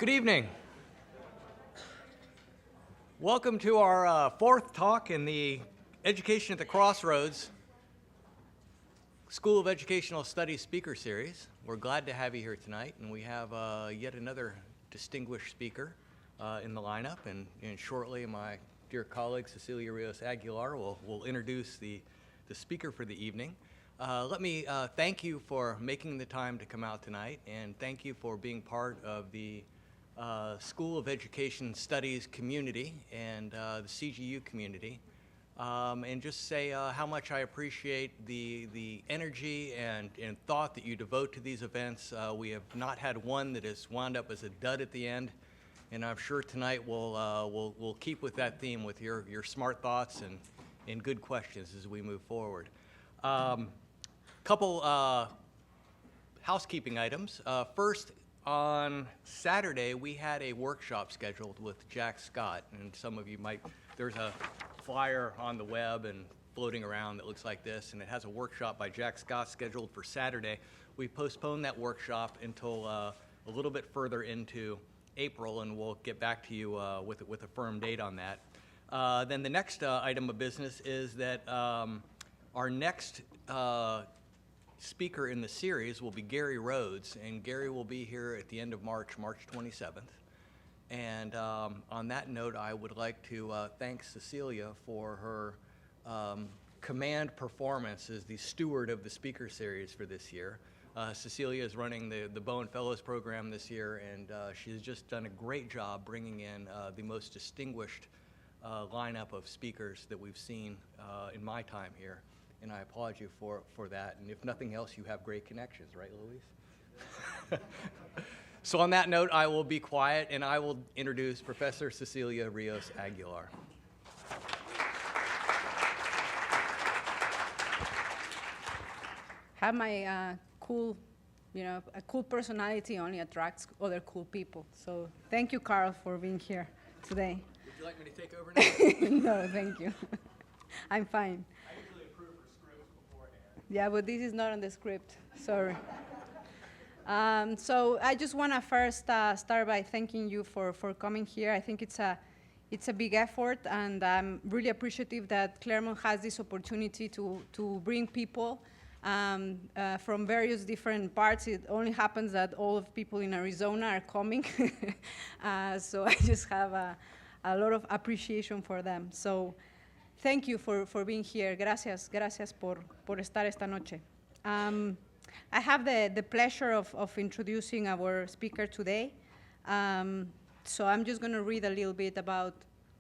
Good evening. Welcome to our fourth talk in the Education at the Crossroads School of Educational Studies speaker series. We're glad to have you here tonight, and we have yet another distinguished speaker in the lineup, and shortly my dear colleague Cecilia Rios Aguilar will introduce the speaker for the evening. Let me thank you for making the time to come out tonight, and thank you for being part of the School of Education Studies community and the CGU community, and just say how much I appreciate the energy and thought that you devote to these events. We have not had one that has wound up as a dud at the end, and I'm sure tonight we'll keep with that theme with your smart thoughts and good questions as we move forward. Couple housekeeping items. First, on Saturday, we had a workshop scheduled with Jack Scott, and some of you there's a flyer on the web and floating around that looks like this, and it has a workshop by Jack Scott scheduled for Saturday. We postponed that workshop until a little bit further into April, and we'll get back to you with a firm date on that. Then the next item of business is that our next speaker in the series will be Gary Rhodes, and Gary will be here at the end of March 27th. And on that note, I would like to thank Cecilia for her command performance as the steward of the speaker series for this year. Cecilia is running the Bowen Fellows program this year, and she has just done a great job bringing in the most distinguished lineup of speakers that we've seen in my time here. And I applaud you for that. And if nothing else, you have great connections, right, Luis? So on that note, I will be quiet, and I will introduce Professor Cecilia Rios Aguilar. Have my cool, a cool personality only attracts other cool people. So thank you, Carl, for being here today. Would you like me to take over now? No, thank you. I'm fine. Yeah, but this is not on the script, sorry. So I just want to first start by thanking you for coming here. I think it's a big effort, and I'm really appreciative that Claremont has this opportunity to bring people from various different parts. It only happens that all of people in Arizona are coming, so I just have a lot of appreciation for them. So thank you for being here. Gracias por estar esta noche. I have the pleasure of introducing our speaker today. So I'm just going to read a little bit about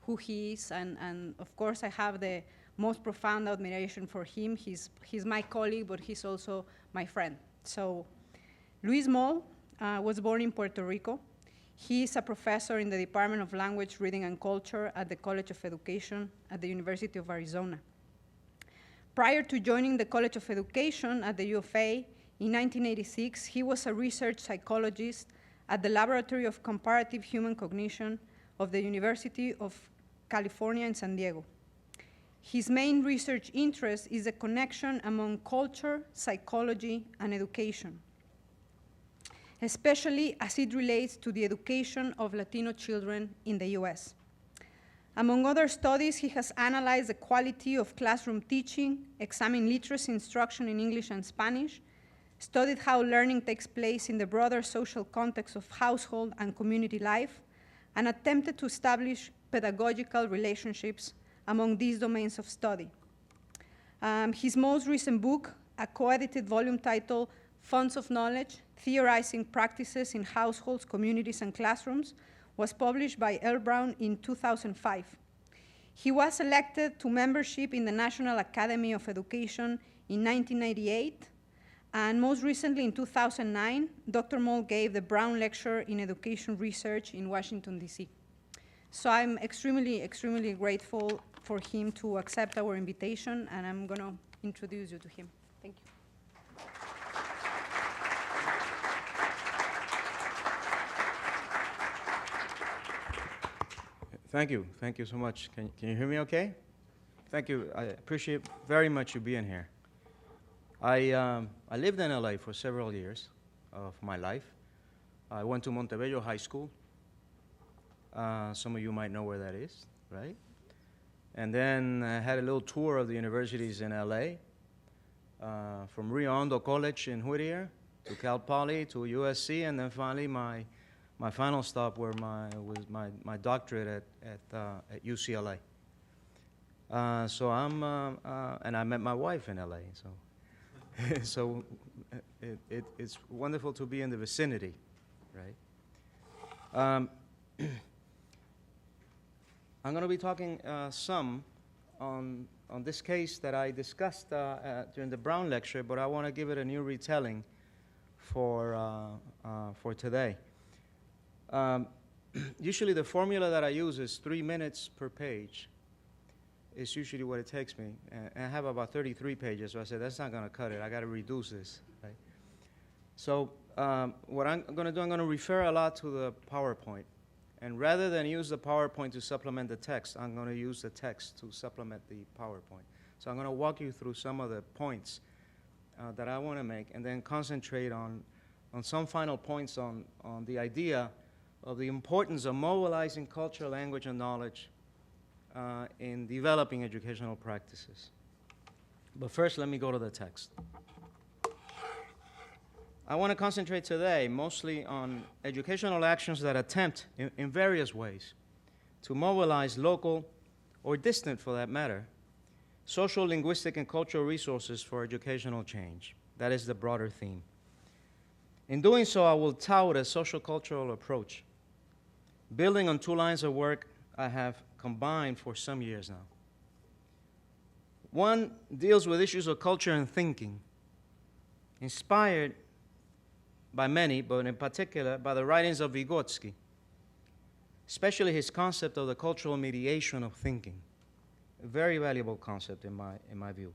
who he is, and of course I have the most profound admiration for him. He's my colleague, but he's also my friend. So Luis Moll was born in Puerto Rico. He is a professor in the Department of Language, Reading, and Culture at the College of Education at the University of Arizona. Prior to joining the College of Education at the U of A in 1986, he was a research psychologist at the Laboratory of Comparative Human Cognition of the University of California in San Diego. His main research interest is the connection among culture, psychology, and education, especially as it relates to the education of Latino children in the US. Among other studies, he has analyzed the quality of classroom teaching, examined literacy instruction in English and Spanish, studied how learning takes place in the broader social context of household and community life, and attempted to establish pedagogical relationships among these domains of study. His most recent book, a co-edited volume titled Fonts of Knowledge, Theorizing Practices in Households, Communities, and Classrooms, was published by L. Brown in 2005. He was elected to membership in the National Academy of Education in 1998, and most recently in 2009, Dr. Moll gave the Brown Lecture in Education Research in Washington, D.C. So I'm extremely, extremely grateful for him to accept our invitation, and I'm going to introduce you to him. Thank you. Thank you. Thank you so much. Can you hear me okay? Thank you. I appreciate very much you being here. I lived in LA for several years of my life. I went to Montebello High School, Some of you might know where that is, right? And then I had a little tour of the universities in LA, from Rio Hondo College in Whittier to Cal Poly to USC, and then finally my final stop was my doctorate at UCLA. So and I met my wife in LA, so so it's wonderful to be in the vicinity, right? I'm going to be talking some on this case that I discussed during the Brown lecture, but I want to give it a new retelling for today. Usually the formula that I use is 3 minutes per page. It's usually what it takes me. And I have about 33 pages, so I said, that's not going to cut it. I got to reduce this, right? So what I'm going to do, I'm going to refer a lot to the PowerPoint. And rather than use the PowerPoint to supplement the text, I'm going to use the text to supplement the PowerPoint. So I'm going to walk you through some of the points that I want to make, and then concentrate on some final points on the idea of the importance of mobilizing culture, language, and knowledge in developing educational practices. But first, let me go to the text. I want to concentrate today mostly on educational actions that attempt, in various ways, to mobilize local, or distant for that matter, social, linguistic, and cultural resources for educational change. That is the broader theme. In doing so, I will tout a social-cultural approach, building on 2 lines of work I have combined for some years now. One deals with issues of culture and thinking, inspired by many, but in particular by the writings of Vygotsky, especially his concept of the cultural mediation of thinking, a very valuable concept in my view.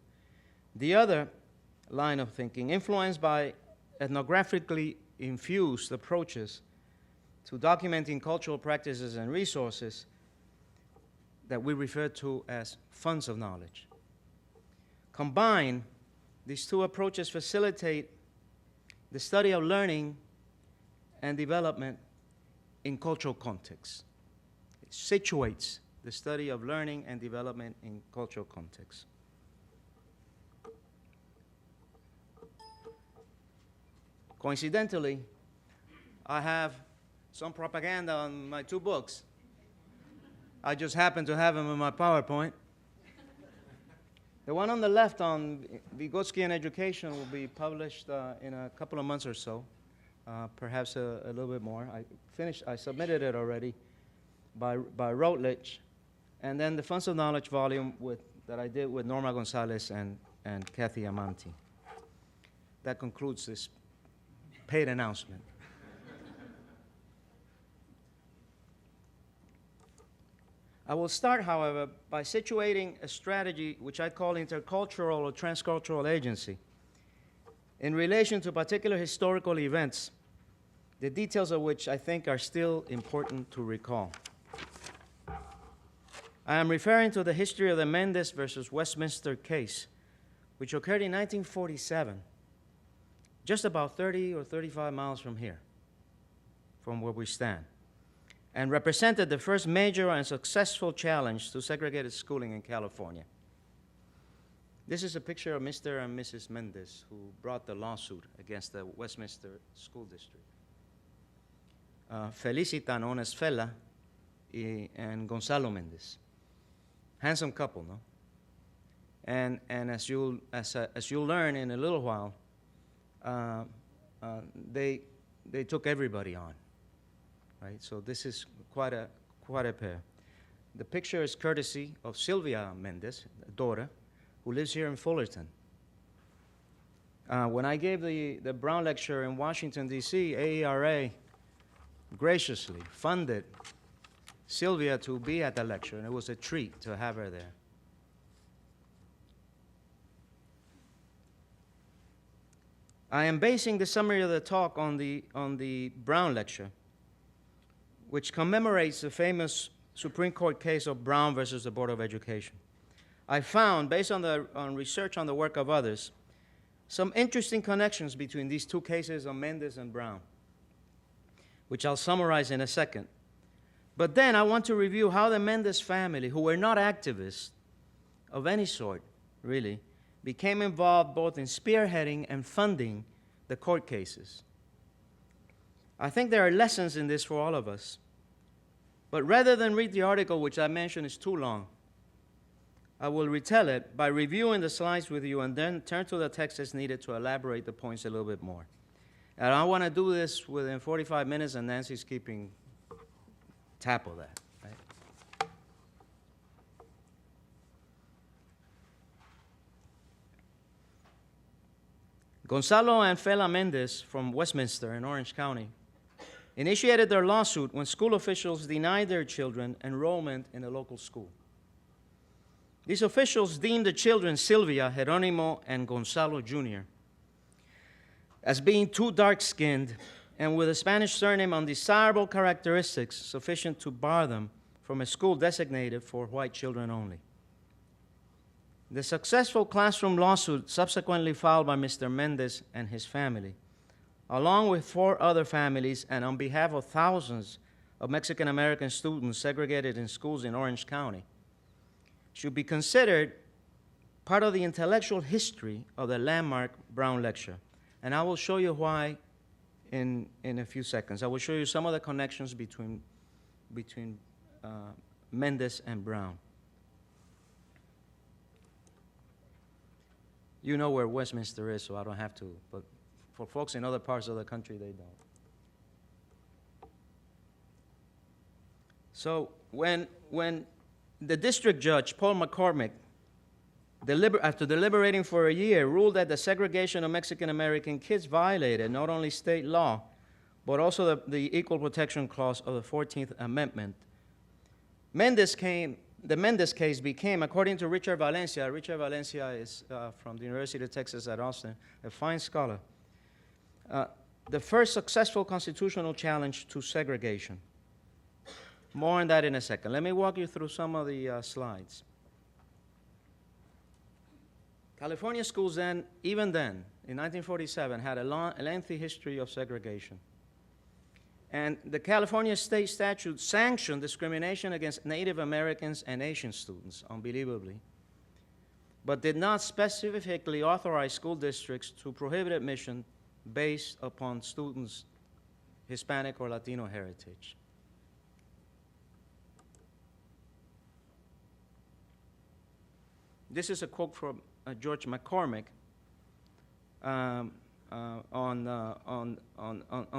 The other line of thinking, influenced by ethnographically infused approaches to documenting cultural practices and resources that we refer to as funds of knowledge. Combined, these 2 approaches facilitate the study of learning and development in cultural contexts. It situates the study of learning and development in cultural contexts. Coincidentally, I have some propaganda on my 2 books. I just happen to have them in my PowerPoint. The one on the left on Vygotsky and education will be published in a couple of months or so, perhaps a little bit more. I submitted it already by Routledge. And then the Funds of Knowledge volume that I did with Norma Gonzalez and Kathy Amanti. That concludes this paid announcement. I will start, however, by situating a strategy which I call intercultural or transcultural agency in relation to particular historical events, the details of which I think are still important to recall. I am referring to the history of the Mendez versus Westminster case, which occurred in 1947, just about 30 or 35 miles from here, from where we stand, and represented the first major and successful challenge to segregated schooling in California. This is a picture of Mr. and Mrs. Mendez, who brought the lawsuit against the Westminster School District. Felicita, known as Fela, and Gonzalo Mendez. Handsome couple, no? And as you'll learn in a little while, they took everybody on. Right? So this is quite a pair. The picture is courtesy of Sylvia Mendez, a daughter, who lives here in Fullerton. When I gave the Brown lecture in Washington, D.C., AERA graciously funded Sylvia to be at the lecture, and it was a treat to have her there. I am basing the summary of the talk on the Brown lecture, which commemorates the famous Supreme Court case of Brown versus the Board of Education. I found, based on research on the work of others, some interesting connections between these 2 cases of Mendez and Brown, which I'll summarize in a second. But then I want to review how the Mendez family, who were not activists of any sort, really, became involved both in spearheading and funding the court cases. I think there are lessons in this for all of us. But rather than read the article, which I mentioned is too long, I will retell it by reviewing the slides with you and then turn to the text as needed to elaborate the points a little bit more. And I want to do this within 45 minutes, and Nancy's keeping tap of that. Right? Gonzalo and Fela Mendez from Westminster in Orange County initiated their lawsuit when school officials denied their children enrollment in a local school. These officials deemed the children, Silvia, Geronimo, and Gonzalo Jr., as being too dark-skinned and with a Spanish surname undesirable characteristics sufficient to bar them from a school designated for white children only. The successful classroom lawsuit subsequently filed by Mr. Mendez and his family, along with 4 other families and on behalf of thousands of Mexican-American students segregated in schools in Orange County, should be considered part of the intellectual history of the landmark Brown Lecture. And I will show you why in a few seconds. I will show you some of the connections between Mendez and Brown. You know where Westminster is, so I don't have to, but for folks in other parts of the country, they don't. So when the district judge, Paul McCormick, after deliberating for a year, ruled that the segregation of Mexican-American kids violated not only state law, but also the Equal Protection Clause of the 14th Amendment. The Mendez case became, according to Richard Valencia is from the University of Texas at Austin, a fine scholar, the first successful constitutional challenge to segregation. More on that in a second. Let me walk you through some of the slides. California schools then, even then, in 1947, had a lengthy history of segregation. And the California state statute sanctioned discrimination against Native Americans and Asian students, unbelievably, but did not specifically authorize school districts to prohibit admission based upon students' Hispanic or Latino heritage. This is a quote from George McCormick on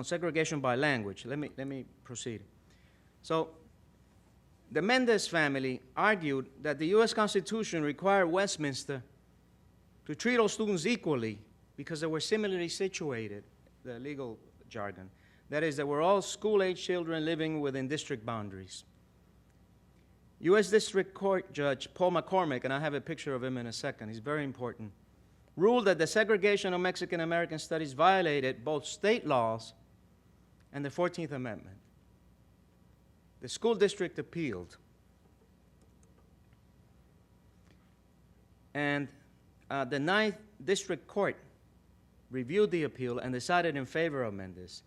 segregation by language. Let me proceed. So, the Mendez family argued that the U.S. Constitution required Westminster to treat all students equally because they were similarly situated, the legal jargon. That is, they were all school-age children living within district boundaries. U.S. District Court Judge Paul McCormick, and I have a picture of him in a second, he's very important, ruled that the segregation of Mexican-American studies violated both state laws and the 14th Amendment. The school district appealed. And the 9th District Court reviewed the appeal and decided in favor of Mendez.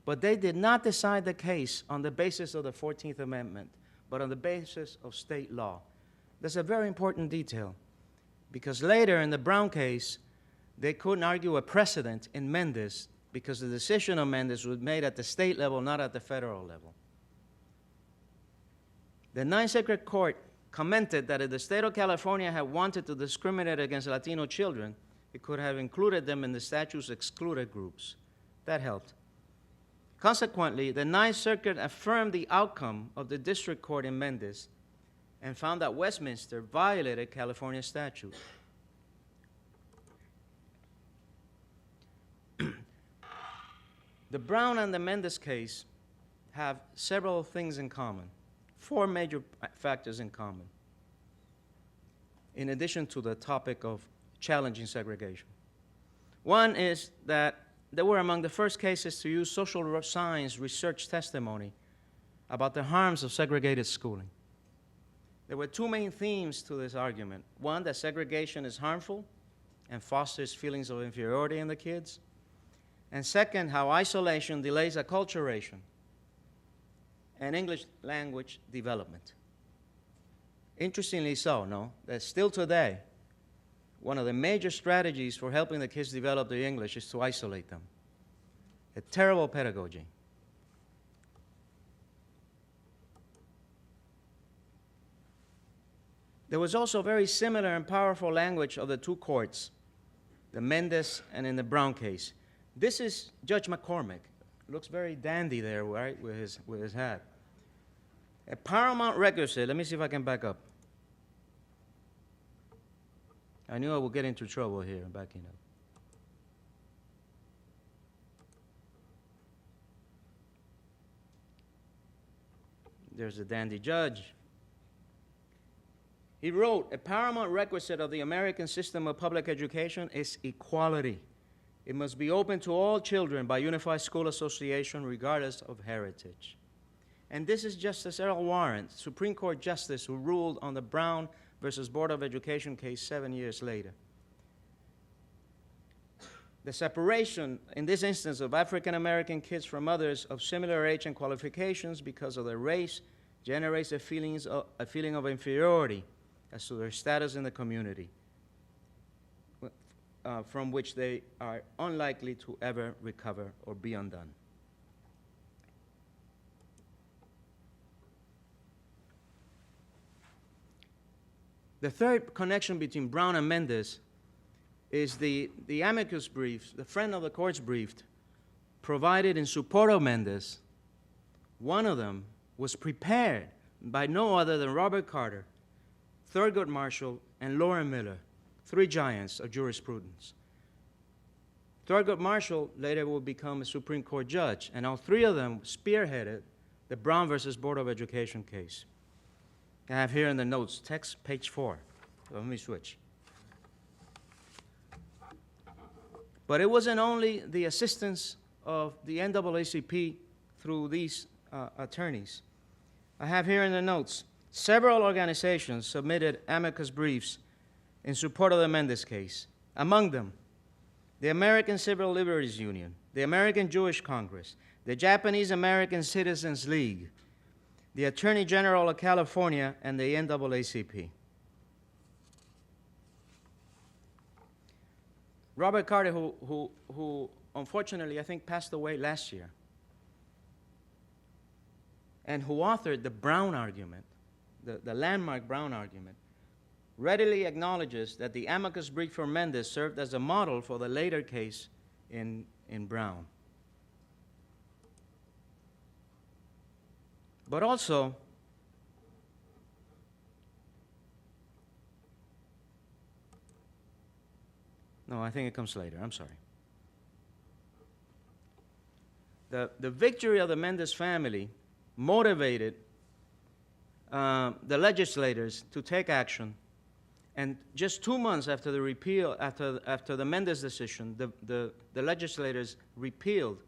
But they did not decide the case on the basis of the 14th Amendment, but on the basis of state law. That's a very important detail, because later in the Brown case, they couldn't argue a precedent in Mendez because the decision of Mendez was made at the state level, not at the federal level. The Ninth Circuit Court commented that if the state of California had wanted to discriminate against Latino children, it could have included them in the statute's excluded groups. That helped. Consequently, the Ninth Circuit affirmed the outcome of the district court in Mendez and found that Westminster violated California statute. The Brown and the Mendez case have several things in common, 4 major factors in common, in addition to the topic of challenging segregation. One is that they were among the first cases to use social science research testimony about the harms of segregated schooling. There were 2 main themes to this argument. One, that segregation is harmful and fosters feelings of inferiority in the kids. And second, how isolation delays acculturation and English language development. Interestingly so, no? That still today, one of the major strategies for helping the kids develop their English is to isolate them. A terrible pedagogy. There was also very similar and powerful language of the two courts, the Mendez and in the Brown case. This is Judge McCormick. Looks very dandy there, right, with his hat. A paramount requisite, let me see if I can back up. I knew I would get into trouble here backing up. There's a dandy judge. He wrote, a paramount requisite of the American system of public education is equality. It must be open to all children by unified school association regardless of heritage. And this is Justice Earl Warren, Supreme Court Justice, who ruled on the Brown versus Board of Education case 7 years later. The separation, in this instance, of African American kids from others of similar age and qualifications because of their race generates a feeling of inferiority as to their status in the community, from which they are unlikely to ever recover or be undone. The third connection between Brown and Mendez is the amicus brief, the friend of the court's brief, provided in support of Mendez. One of them was prepared by no other than Robert Carter, Thurgood Marshall, and Loren Miller, three giants of jurisprudence. Thurgood Marshall later will become a Supreme Court judge, and all three of them spearheaded the Brown versus Board of Education case. I have here in the notes, text page 4. Let me switch. But it wasn't only the assistance of the NAACP through these attorneys. I have here in the notes, several organizations submitted amicus briefs in support of the Mendez case. Among them, the American Civil Liberties Union, the American Jewish Congress, the Japanese American Citizens League, the Attorney General of California, and the NAACP. Robert Carter, who unfortunately I think passed away last year, and who authored the Brown argument, the landmark Brown argument, readily acknowledges that the amicus brief for Mendez served as a model for the later case in Brown. But also, no, I think it comes later. I'm sorry. The victory of the Mendez family motivated the legislators to take action. And just 2 months after the repeal, after the Mendez decision, the legislators repealed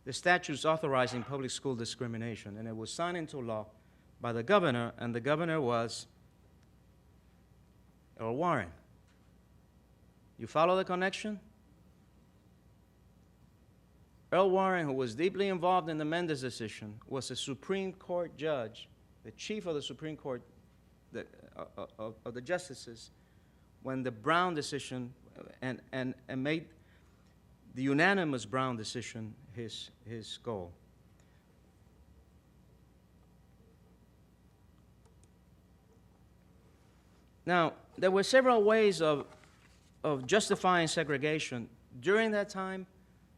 the statutes authorizing public school discrimination, and it was signed into law by the governor, and the governor was Earl Warren. You follow the connection? Earl Warren, who was deeply involved in the Mendez decision, was a Supreme Court judge, the chief of the Supreme Court of the justices, when the Brown decision and made the unanimous Brown decision his goal. Now, there were several ways of justifying segregation during that time,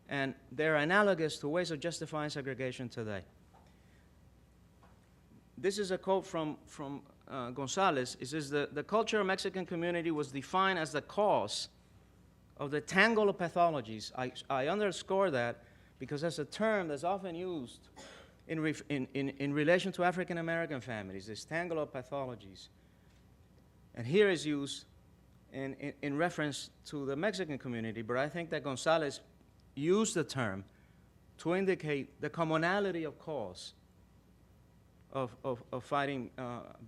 and they're analogous to ways of justifying segregation today. This is a quote from Gonzalez. It says, the cultural Mexican community was defined as the cause of the tangle of pathologies. I underscore that because that's a term that's often used in relation to African American families, this tangle of pathologies. And here is used in reference to the Mexican community, but I think that Gonzalez used the term to indicate the commonality of cause of fighting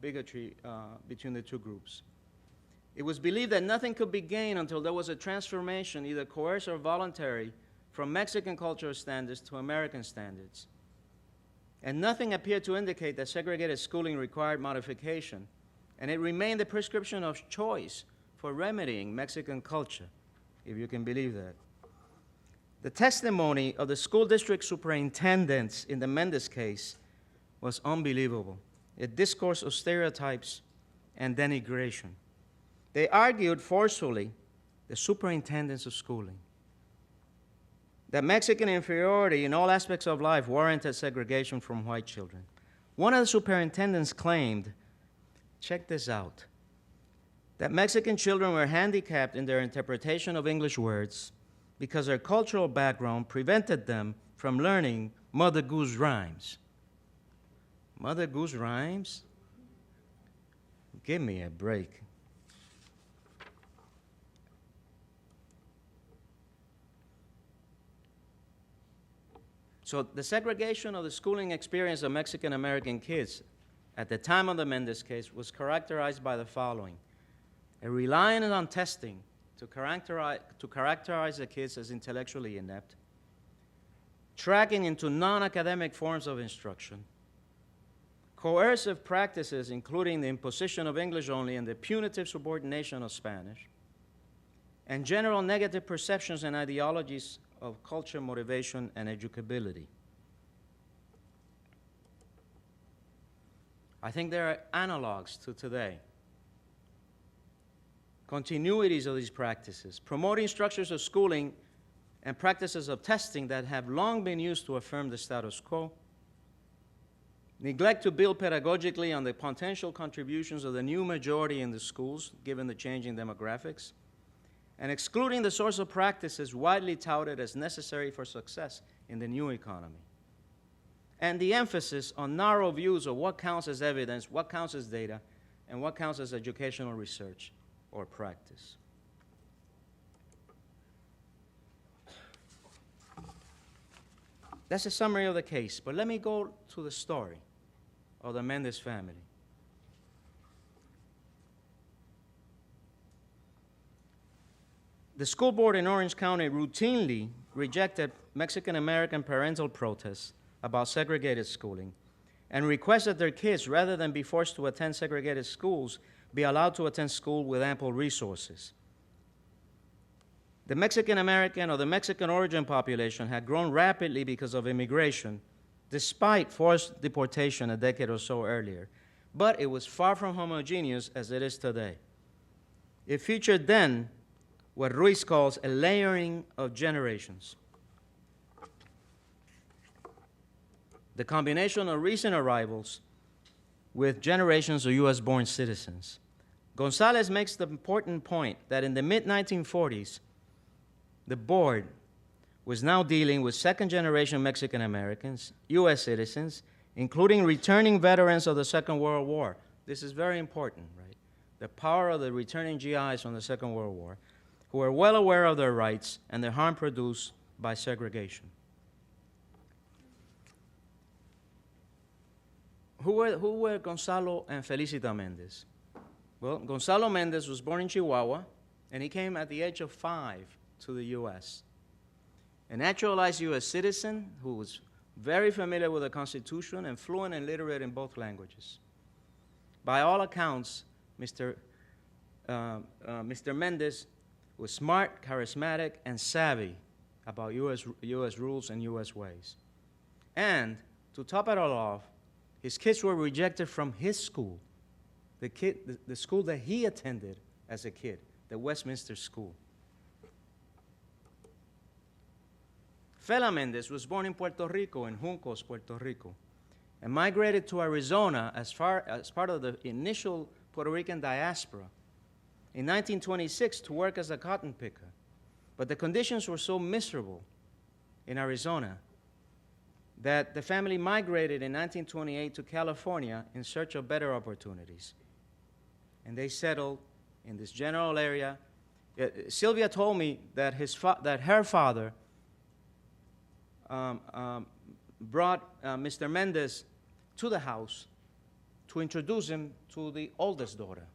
bigotry between the two groups. It was believed that nothing could be gained until there was a transformation, either coerced or voluntary, from Mexican cultural standards to American standards. and nothing appeared to indicate that segregated schooling required modification, and it remained the prescription of choice for remedying Mexican culture, if you can believe that. The testimony of the school district superintendents in the Mendez case was unbelievable. It discoursed of stereotypes and denigration. They argued forcefully, the superintendents of schooling, that Mexican inferiority in all aspects of life warranted segregation from white children. One of the superintendents claimed, check this out, that Mexican children were handicapped in their interpretation of English words because their cultural background prevented them from learning Mother Goose rhymes. Mother Goose rhymes? Give me a break. So the segregation of the schooling experience of Mexican American kids at the time of the Mendez case was characterized by the following: a reliance on testing to characterize the kids as intellectually inept, tracking into non-academic forms of instruction, coercive practices including the imposition of English only and the punitive subordination of Spanish, and general negative perceptions and ideologies of culture, motivation, and educability. I think there are analogs to today, continuities of these practices, promoting structures of schooling and practices of testing that have long been used to affirm the status quo, neglect to build pedagogically on the potential contributions of the new majority in the schools, given the changing demographics, and excluding the sorts of practices widely touted as necessary for success in the new economy. And the emphasis on narrow views of what counts as evidence, what counts as data, and what counts as educational research or practice. That's a summary of the case, but let me go to the story of the Mendez family. The school board in Orange County routinely rejected Mexican-American parental protests about segregated schooling and requested their kids, rather than be forced to attend segregated schools, be allowed to attend school with ample resources. The Mexican-American or the Mexican origin population had grown rapidly because of immigration, despite forced deportation a decade or so earlier, but it was far from homogeneous as it is today. It featured then what Ruiz calls a layering of generations. The combination of recent arrivals with generations of US-born citizens. Gonzalez makes the important point that in the mid-1940s, the board was now dealing with second-generation Mexican Americans, US citizens, including returning veterans of the Second World War. This is very important, right? The power of the returning GIs from the Second World War, who are well aware of their rights and the harm produced by segregation. Who were Gonzalo and Felicita Mendez? Well, Gonzalo Mendez was born in Chihuahua, and he came at the age of 5 to the U.S. A naturalized U.S. citizen who was very familiar with the Constitution and fluent and literate in both languages. By all accounts, Mr. Mendez was smart, charismatic, and savvy about U.S. rules and U.S. ways. And to top it all off, his kids were rejected from his school, the school that he attended as a kid, the Westminster School. Fela Mendez was born in Puerto Rico, in Juncos, Puerto Rico, and migrated to Arizona as part of the initial Puerto Rican diaspora in 1926 to work as a cotton picker. But the conditions were so miserable in Arizona that the family migrated in 1928 to California in search of better opportunities. And they settled in this general area. Sylvia told me that her father brought Mr. Mendez to the house to introduce him to the oldest daughter.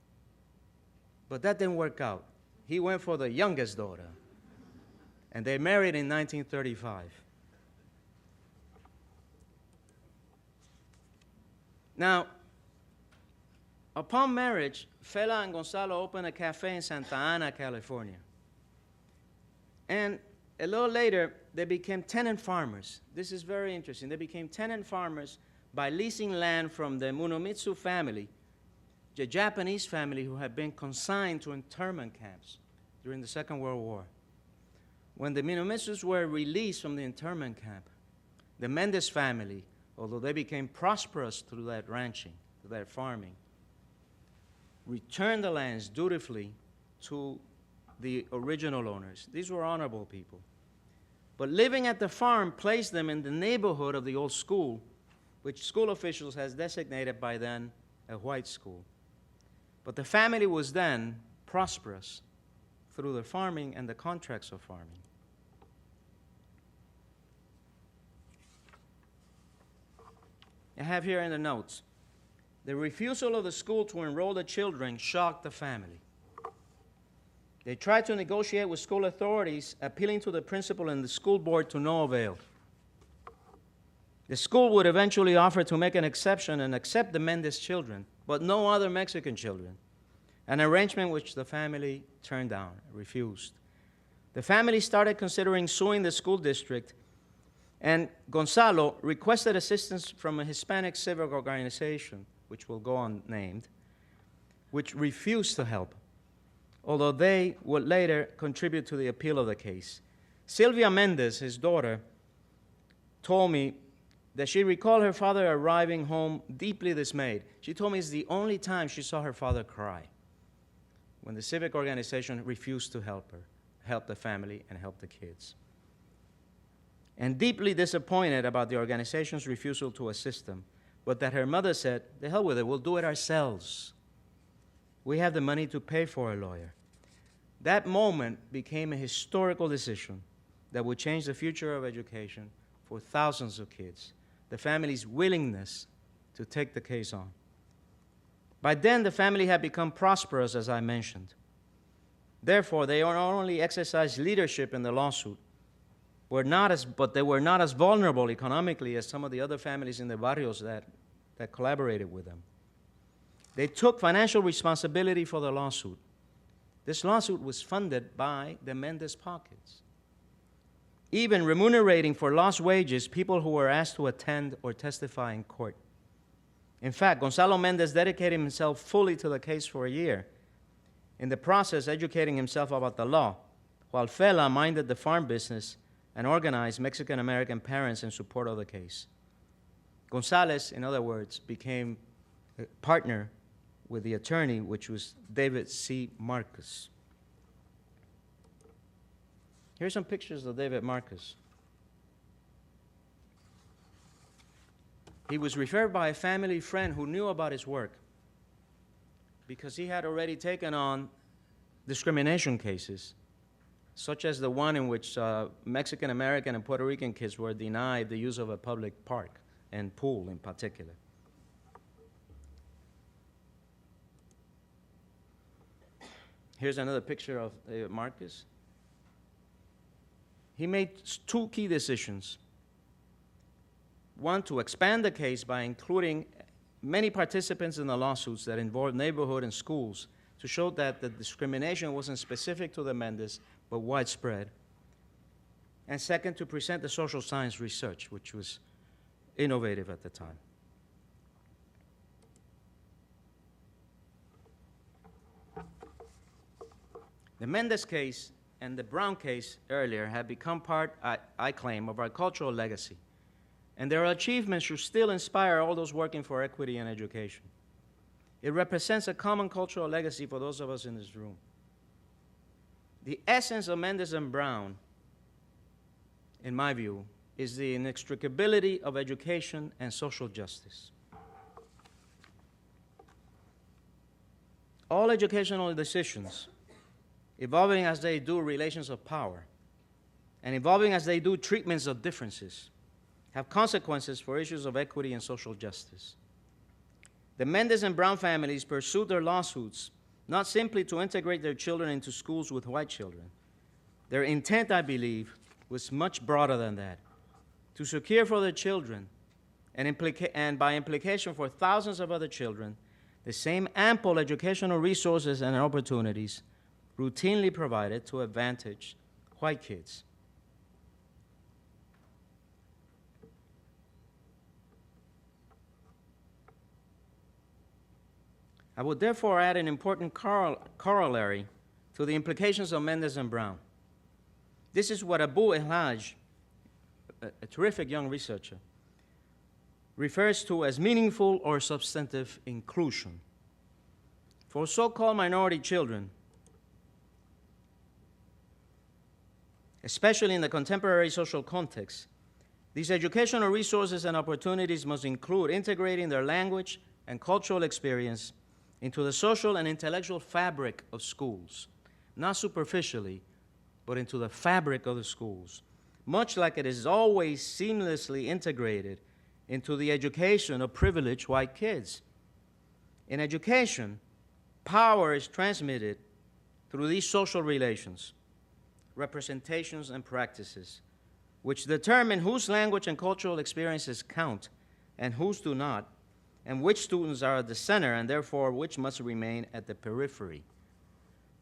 But that didn't work out. He went for the youngest daughter. And they married in 1935. Now, upon marriage, Fela and Gonzalo opened a cafe in Santa Ana, California. And a little later, they became tenant farmers. This is very interesting. They became tenant farmers by leasing land from the Munomitsu family, the Japanese family who had been consigned to internment camps during the Second World War. When the Minomitsus were released from the internment camp, the Mendez family, although they became prosperous through that ranching, through that farming, returned the lands dutifully to the original owners. These were honorable people. But living at the farm placed them in the neighborhood of the old school, which school officials has designated by then a white school. But the family was then prosperous through the farming and the contracts of farming. I have here in the notes, the refusal of the school to enroll the children shocked the family. They tried to negotiate with school authorities, appealing to the principal and the school board to no avail. The school would eventually offer to make an exception and accept the Mendez children, but no other Mexican children, an arrangement which the family turned down, refused. The family started considering suing the school district, and Gonzalo requested assistance from a Hispanic civic organization, which will go unnamed, which refused to help, although they would later contribute to the appeal of the case. Sylvia Mendez, his daughter, told me that she recalled her father arriving home deeply dismayed. She told me it's the only time she saw her father cry, when the civic organization refused to help her, help the family, and help the kids. And deeply disappointed about the organization's refusal to assist them, but that her mother said, "The hell with it, we'll do it ourselves. We have the money to pay for a lawyer." That moment became a historical decision that would change the future of education for thousands of kids, the family's willingness to take the case on. By then, the family had become prosperous, as I mentioned. Therefore, they not only exercised leadership in the lawsuit, but they were not as vulnerable economically as some of the other families in the barrios that collaborated with them. They took financial responsibility for the lawsuit. This lawsuit was funded by the Mendez pockets, even remunerating for lost wages people who were asked to attend or testify in court. In fact, Gonzalo Mendez dedicated himself fully to the case for a year, in the process educating himself about the law, while Fela minded the farm business and organized Mexican-American parents in support of the case. Gonzalez, in other words, became a partner with the attorney, which was David C. Marcus. Here's some pictures of David Marcus. He was referred by a family friend who knew about his work because he had already taken on discrimination cases, such as the one in which Mexican-American and Puerto Rican kids were denied the use of a public park and pool in particular. Here's another picture of David Marcus. He made two key decisions. One, to expand the case by including many participants in the lawsuits that involved neighborhood and schools to show that the discrimination wasn't specific to the Mendez, but widespread. And second, to present the social science research, which was innovative at the time. The Mendez case and the Brown case earlier have become part, I claim, of our cultural legacy. And their achievements should still inspire all those working for equity and education. It represents a common cultural legacy for those of us in this room. The essence of Mendez and Brown, in my view, is the inextricability of education and social justice. All educational decisions, evolving as they do relations of power, and evolving as they do treatments of differences, have consequences for issues of equity and social justice. The Mendez and Brown families pursued their lawsuits not simply to integrate their children into schools with white children. Their intent, I believe, was much broader than that, to secure for their children and by implication for thousands of other children, the same ample educational resources and opportunities routinely provided to advantaged white kids. I would therefore add an important corollary to the implications of Mendez and Brown. This is what Abu El-Haj, a terrific young researcher, refers to as meaningful or substantive inclusion. For so-called minority children, especially in the contemporary social context, these educational resources and opportunities must include integrating their language and cultural experience into the social and intellectual fabric of schools, not superficially, but into the fabric of the schools, much like it is always seamlessly integrated into the education of privileged white kids. In education, power is transmitted through these social relations, representations, and practices, which determine whose language and cultural experiences count and whose do not, and which students are at the center and therefore which must remain at the periphery.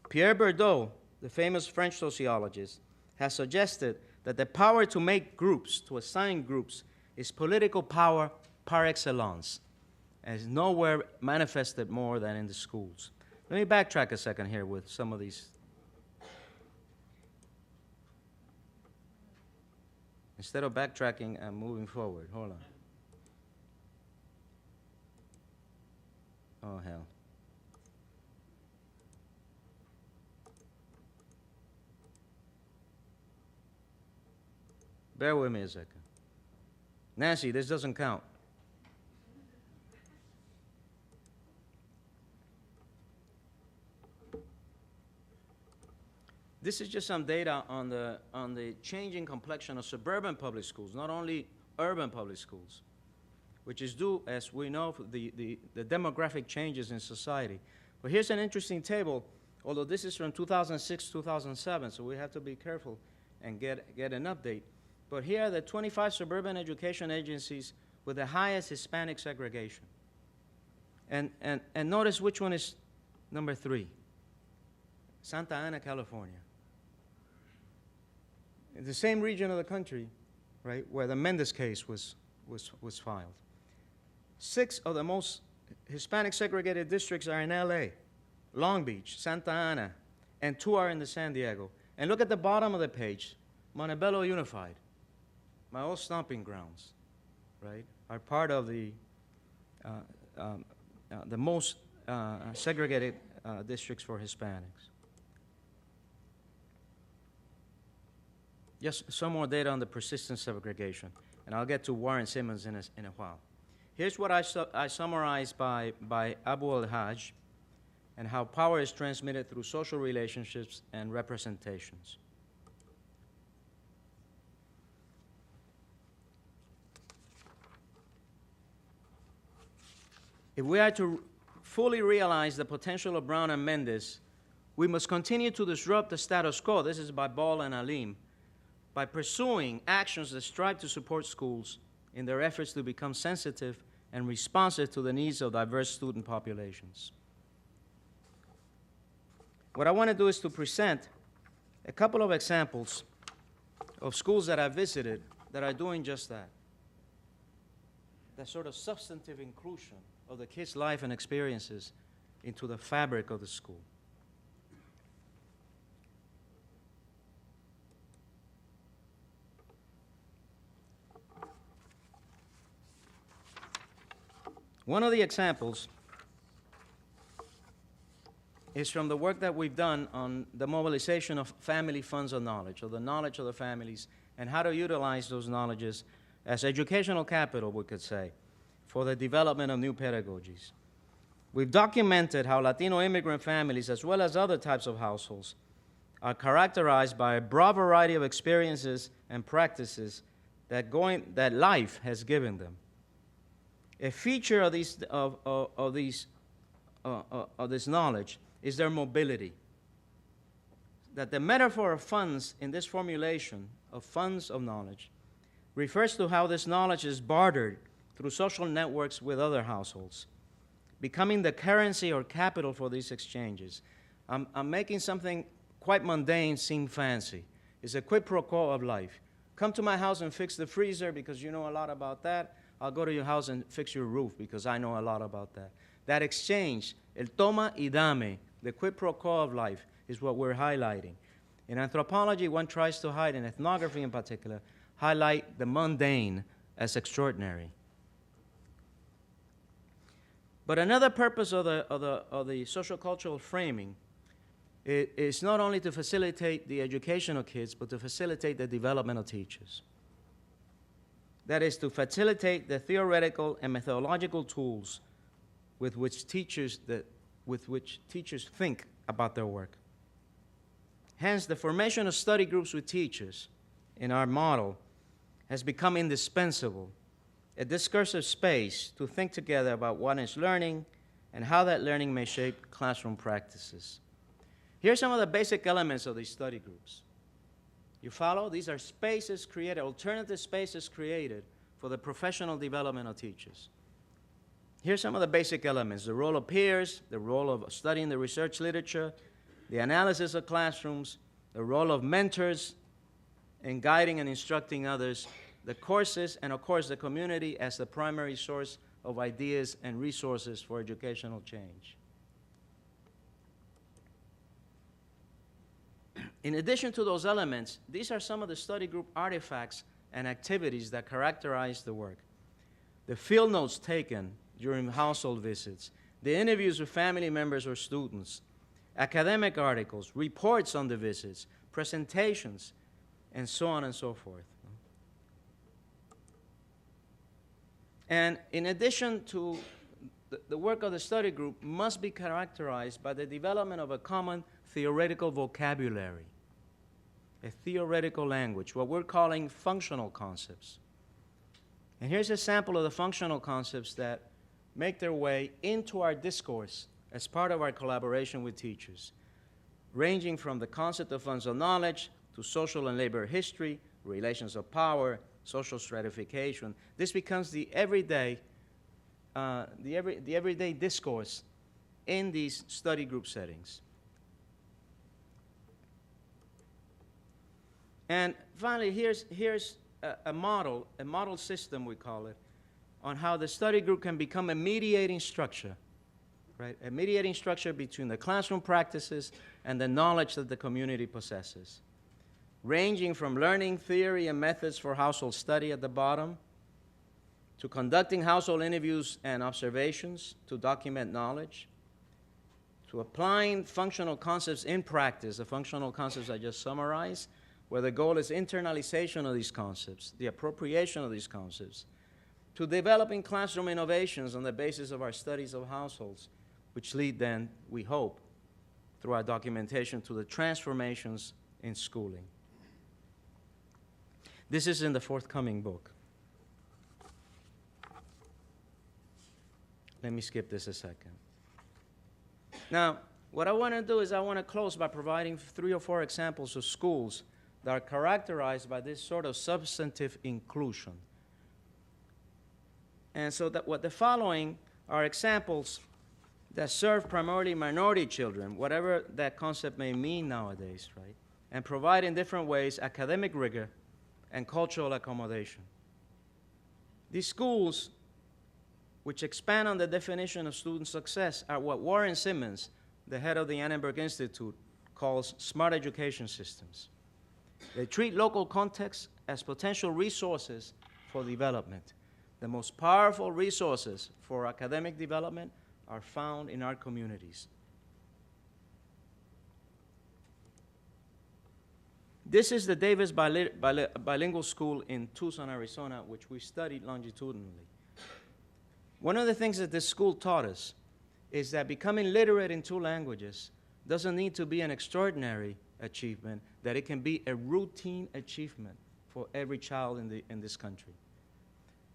Pierre Bourdieu, the famous French sociologist, has suggested that the power to make groups, to assign groups, is political power par excellence, and is nowhere manifested more than in the schools. Let me backtrack a second here with some of these. Instead of backtracking, I'm moving forward. Hold on. Oh, hell. Bear with me a second. Nancy, this doesn't count. This is just some data on the changing complexion of suburban public schools, not only urban public schools, which is due, as we know, the demographic changes in society. But here's an interesting table, although this is from 2006, 2007, so we have to be careful and get an update. But here are the 25 suburban education agencies with the highest Hispanic segregation. And notice which one is number 3. Santa Ana, California. In the same region of the country, right, where the Mendez case was filed. 6 of the most Hispanic segregated districts are in LA, Long Beach, Santa Ana, and 2 are in the San Diego. And look at the bottom of the page, Montebello Unified, my old stomping grounds, right, are part of the most segregated districts for Hispanics. Just some more data on the persistent segregation, and I'll get to Warren Simmons in a while. Here's what I summarized by Abu El-Haj and how power is transmitted through social relationships and representations. If we are to fully realize the potential of Brown and Mendez, we must continue to disrupt the status quo. This is by Moll and Alim, by pursuing actions that strive to support schools in their efforts to become sensitive and responsive to the needs of diverse student populations. What I want to do is to present a couple of examples of schools that I visited that are doing just that. That sort of substantive inclusion of the kids' life and experiences into the fabric of the school. One of the examples is from the work that we've done on the mobilization of family funds of knowledge, or the knowledge of the families, and how to utilize those knowledges as educational capital, we could say, for the development of new pedagogies. We've documented how Latino immigrant families, as well as other types of households, are characterized by a broad variety of experiences and practices that life has given them. A feature of this knowledge is their mobility. That the metaphor of funds in this formulation of funds of knowledge refers to how this knowledge is bartered through social networks with other households, becoming the currency or capital for these exchanges. I'm making something quite mundane seem fancy. It's a quid pro quo of life. Come to my house and fix the freezer because you know a lot about that. I'll go to your house and fix your roof because I know a lot about that. That exchange, el toma y dame, the quid pro quo of life, is what we're highlighting. In anthropology, one tries to hide, in ethnography in particular, highlight the mundane as extraordinary. But another purpose of the social-cultural framing is not only to facilitate the education of kids, but to facilitate the development of teachers. That is, to facilitate the theoretical and methodological tools with which teachers think about their work. Hence, the formation of study groups with teachers in our model has become indispensable, a discursive space to think together about what is learning and how that learning may shape classroom practices. Here are some of the basic elements of these study groups. You follow? These are spaces created, alternative spaces created for the professional development of teachers. Here's some of the basic elements: the role of peers, the role of studying the research literature, the analysis of classrooms, the role of mentors in guiding and instructing others, the courses, and of course the community as the primary source of ideas and resources for educational change. In addition to those elements, these are some of the study group artifacts and activities that characterize the work. The field notes taken during household visits, the interviews with family members or students, academic articles, reports on the visits, presentations, and so on and so forth. And in addition to the work of the study group must be characterized by the development of a common theoretical vocabulary, a theoretical language, what we're calling functional concepts. And here's a sample of the functional concepts that make their way into our discourse as part of our collaboration with teachers, ranging from the concept of funds of knowledge to social and labor history, relations of power, social stratification. This becomes the everyday discourse in these study group settings. And finally, here's a model system, we call it, on how the study group can become a mediating structure, right? A mediating structure between the classroom practices and the knowledge that the community possesses, ranging from learning theory and methods for household study at the bottom, to conducting household interviews and observations to document knowledge, to applying functional concepts in practice, the functional concepts I just summarized, where the goal is internalization of these concepts, the appropriation of these concepts, to developing classroom innovations on the basis of our studies of households, which lead then, we hope, through our documentation to the transformations in schooling. This is in the forthcoming book. Let me skip this a second. Now, what I want to do is I want to close by providing 3 or 4 examples of schools that are characterized by this sort of substantive inclusion. And so that what the following are examples that serve primarily minority children, whatever that concept may mean nowadays, right? And provide in different ways academic rigor and cultural accommodation. These schools, which expand on the definition of student success, are what Warren Simmons, the head of the Annenberg Institute, calls smart education systems. They treat local contexts as potential resources for development. The most powerful resources for academic development are found in our communities. This is the Davis Bilingual School in Tucson, Arizona, which we studied longitudinally. One of the things that this school taught us is that becoming literate in 2 languages doesn't need to be an extraordinary achievement, that it can be a routine achievement for every child in this country.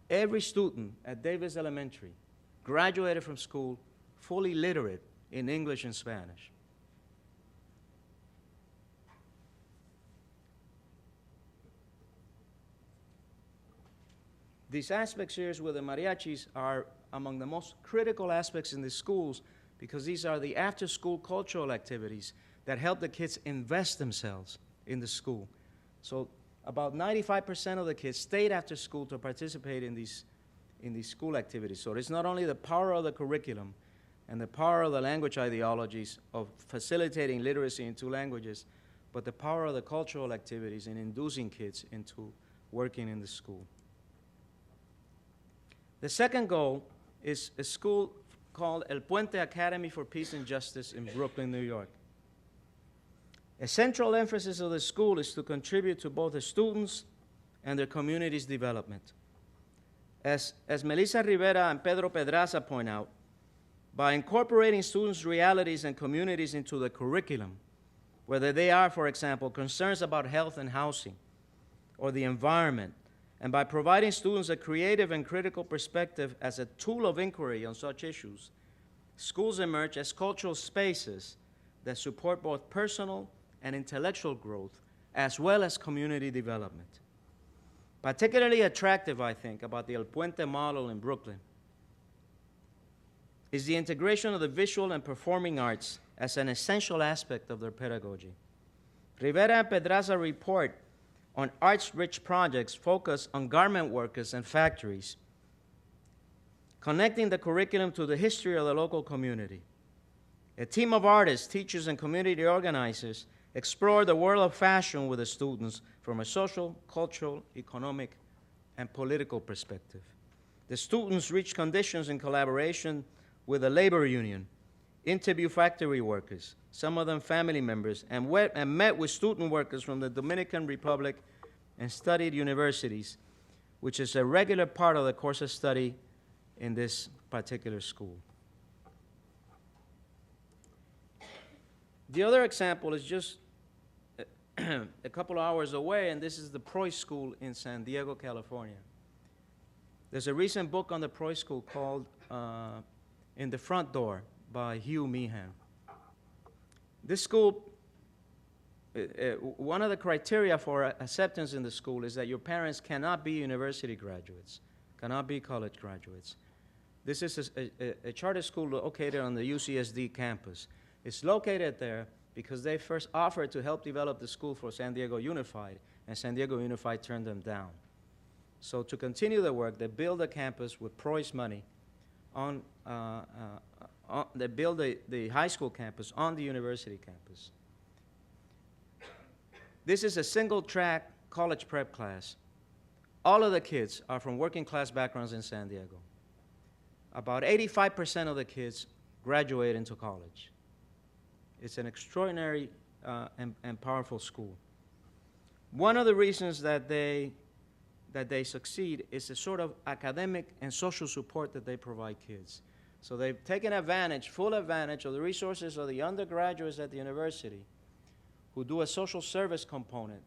Every student at Davis Elementary graduated from school fully literate in English and Spanish. These aspects here with the mariachis are among the most critical aspects in the schools because these are the after-school cultural activities that help the kids invest themselves in the school. So about 95% of the kids stayed after school to participate in these school activities. So it's not only the power of the curriculum and the power of the language ideologies of facilitating literacy in two languages, but the power of the cultural activities in inducing kids into working in the school. The second goal is a school called El Puente Academy for Peace and Justice in Brooklyn, New York. A central emphasis of the school is to contribute to both the students and their community's development. As Melissa Rivera and Pedro Pedraza point out, by incorporating students' realities and communities into the curriculum, whether they are, for example, concerns about health and housing or the environment, and by providing students a creative and critical perspective as a tool of inquiry on such issues, schools emerge as cultural spaces that support both personal and intellectual growth, as well as community development. Particularly attractive, I think, about the El Puente model in Brooklyn is the integration of the visual and performing arts as an essential aspect of their pedagogy. Rivera and Pedraza report on arts-rich projects focused on garment workers and factories, connecting the curriculum to the history of the local community. A team of artists, teachers, and community organizers explore the world of fashion with the students from a social, cultural, economic, and political perspective. The students reach conditions in collaboration with the labor union, interview factory workers, some of them family members, and met with student workers from the Dominican Republic and studied universities, which is a regular part of the course of study in this particular school. The other example is just a couple of hours away, and this is the Preuss School in San Diego, California. There's a recent book on the Preuss School called In the Front Door by Hugh Meehan. This school, one of the criteria for acceptance in the school is that your parents cannot be university graduates, cannot be college graduates. This is a charter school located on the UCSD campus. It's located there because they first offered to help develop the school for San Diego Unified, and San Diego Unified turned them down. So to continue the work, they built a campus with Preuss money they built the high school campus on the university campus. This is a single-track college prep class. All of the kids are from working-class backgrounds in San Diego. About 85% of the kids graduate into college. It's an extraordinary and powerful school. One of the reasons that they succeed is the sort of academic and social support that they provide kids. So they've taken full advantage of the resources of the undergraduates at the university who do a social service component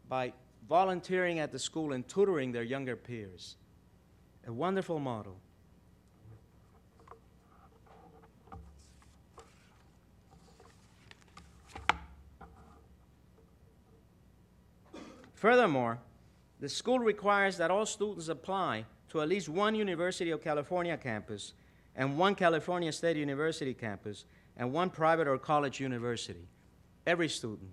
by volunteering at the school and tutoring their younger peers. A wonderful model. Furthermore, the school requires that all students apply to at least one University of California campus and one California State University campus and one private or college university. Every student,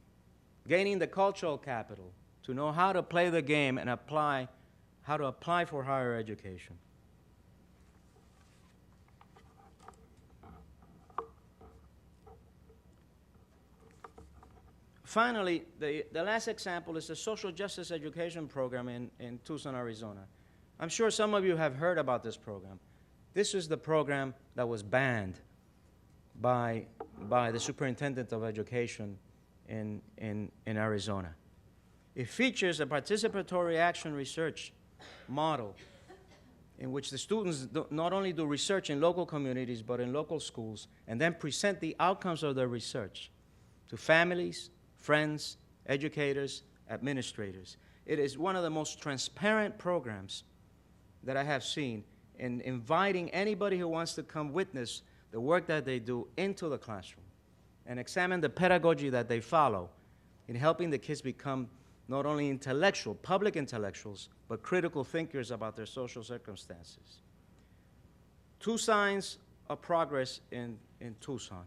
gaining the cultural capital to know how to play the game and how to apply for higher education. Finally, the last example is the social justice education program in Tucson, Arizona. I'm sure some of you have heard about this program. This is the program that was banned by the superintendent of education in Arizona. It features a participatory action research model in which the students not only do research in local communities but in local schools and then present the outcomes of their research to families, friends, educators, administrators. It is one of the most transparent programs that I have seen in inviting anybody who wants to come witness the work that they do into the classroom and examine the pedagogy that they follow in helping the kids become not only public intellectuals, but critical thinkers about their social circumstances. Two signs of progress in Tucson.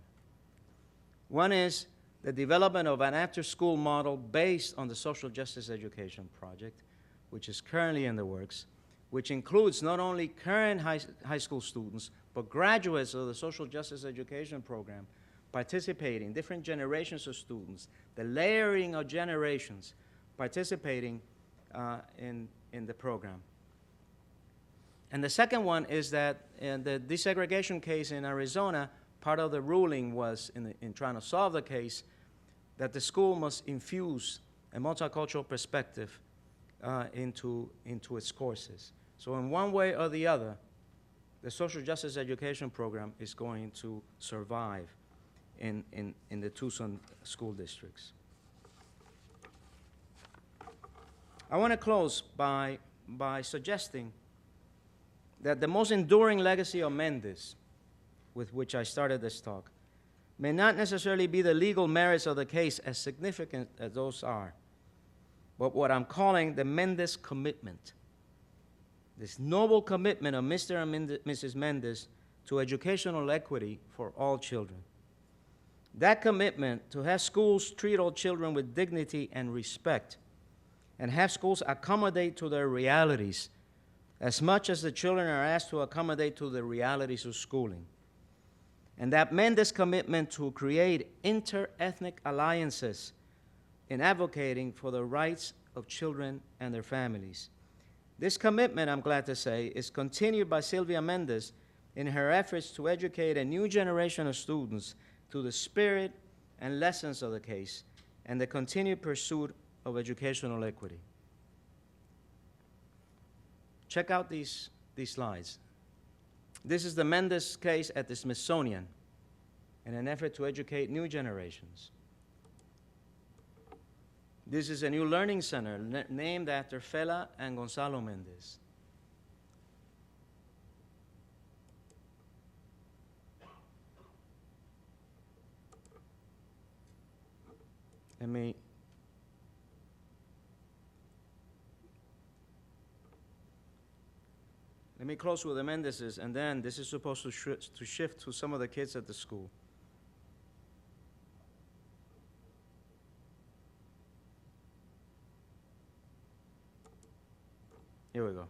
One is the development of an after-school model based on the Social Justice Education Project, which is currently in the works, which includes not only current high school students, but graduates of the Social Justice Education Program participating, different generations of students, the layering of generations participating in the program. And the second one is that in the desegregation case in Arizona, part of the ruling was, in trying to solve the case, that the school must infuse a multicultural perspective into its courses. So in one way or the other, the social justice education program is going to survive in the Tucson school districts. I want to close by suggesting that the most enduring legacy of Mendez, with which I started this talk, may not necessarily be the legal merits of the case, as significant as those are, but what I'm calling the Mendez commitment, this noble commitment of Mr. and Mrs. Mendez to educational equity for all children. That commitment to have schools treat all children with dignity and respect, and have schools accommodate to their realities as much as the children are asked to accommodate to the realities of schooling. And that Mendez commitment to create inter-ethnic alliances in advocating for the rights of children and their families. This commitment, I'm glad to say, is continued by Sylvia Mendez in her efforts to educate a new generation of students to the spirit and lessons of the case and the continued pursuit of educational equity. Check out these slides. This is the Mendez case at the Smithsonian in an effort to educate new generations. This is a new learning center named after Fela and Gonzalo Mendez. Let me close with the Mendezes, and then this is supposed to shift to some of the kids at the school. Here we go.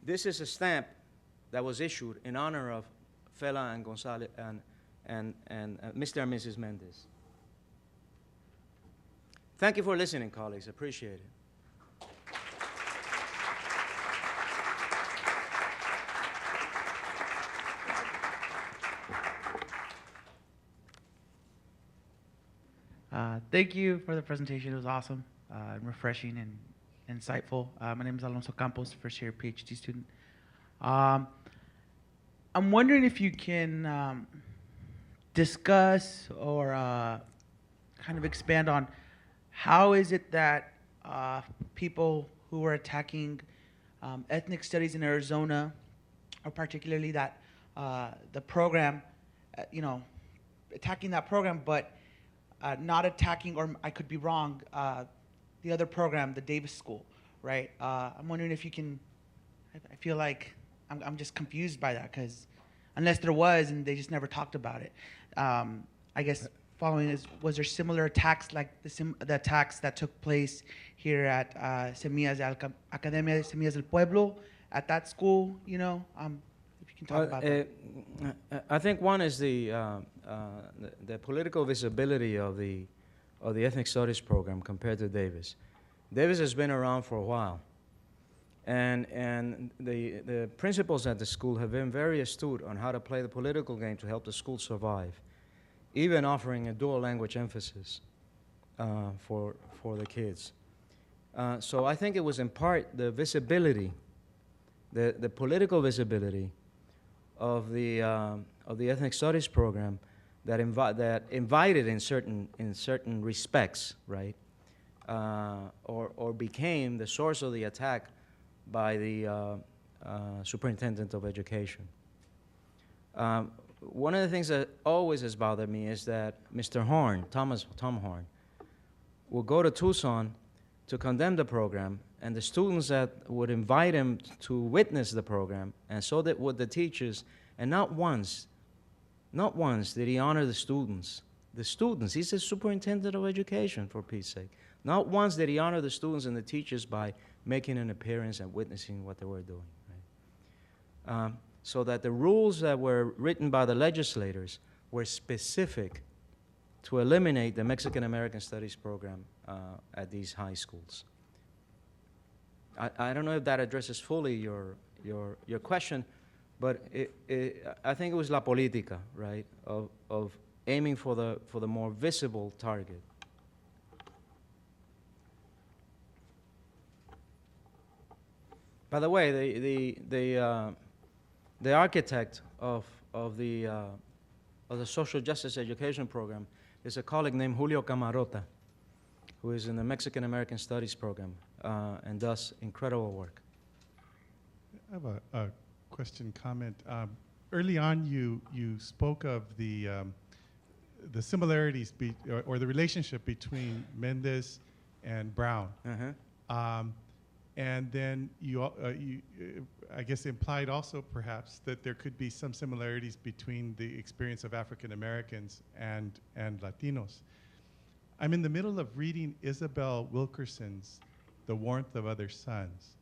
This is a stamp that was issued in honor of Fela and Gonzalo and Mr. and Mrs. Mendez. Thank you for listening, colleagues. Appreciate it. Thank you for the presentation. It was awesome, and refreshing and insightful. My name is Alonso Campos, first year PhD student. I'm wondering if you can discuss or kind of expand on how is it that people who are attacking ethnic studies in Arizona, or particularly that the program, attacking that program, but not attacking, or I could be wrong, the other program, the Davis School, right? I'm wondering if you can, I feel like I'm just confused by that, because unless there was and they just never talked about it. I guess following is, was there similar attacks like the attacks that took place here at Academia de Semillas del Pueblo, at that school, if you can talk about that. I think one is the political visibility of the ethnic studies program compared to Davis. Davis has been around for a while, and the principals at the school have been very astute on how to play the political game to help the school survive, even offering a dual language emphasis for the kids. So I think it was in part the visibility, the political visibility of the ethnic studies program that invited in certain respects, right, or became the source of the attack by the superintendent of education. One of the things that always has bothered me is that Mr. Horn, Tom Horn, would go to Tucson to condemn the program, and the students that would invite him to witness the program, and so that would the teachers, and not once did he honor the students. The students, he's the superintendent of education, for Pete's sake. Not once did he honor the students and the teachers by making an appearance and witnessing what they were doing. Right? So that the rules that were written by the legislators were specific to eliminate the Mexican American Studies program at these high schools. I don't know if that addresses fully your question, but I think it was la política, right, of aiming for the more visible target. By the way, the architect of the social justice education program is a colleague named Julio Camarota, who is in the Mexican American Studies program and does incredible work. I have a question, comment. Early on, you spoke of the similarities or the relationship between Mendez and Brown. Uh-huh. And then you, I guess, implied also perhaps that there could be some similarities between the experience of African Americans and Latinos. I'm in the middle of reading Isabel Wilkerson's The Warmth of Other Suns.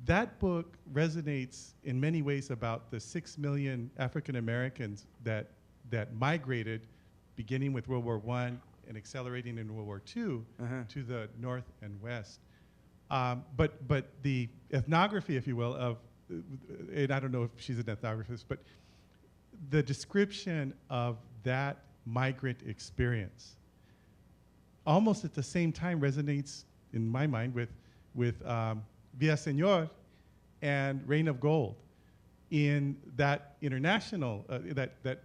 That book resonates in many ways about the 6 million African Americans that migrated, beginning with World War I and accelerating in World War II, Uh-huh. to the North and West. But the ethnography, if you will, of, and I don't know if she's an ethnographer, but the description of that migrant experience almost at the same time resonates, in my mind, with Villaseñor and Reign of Gold in that international, that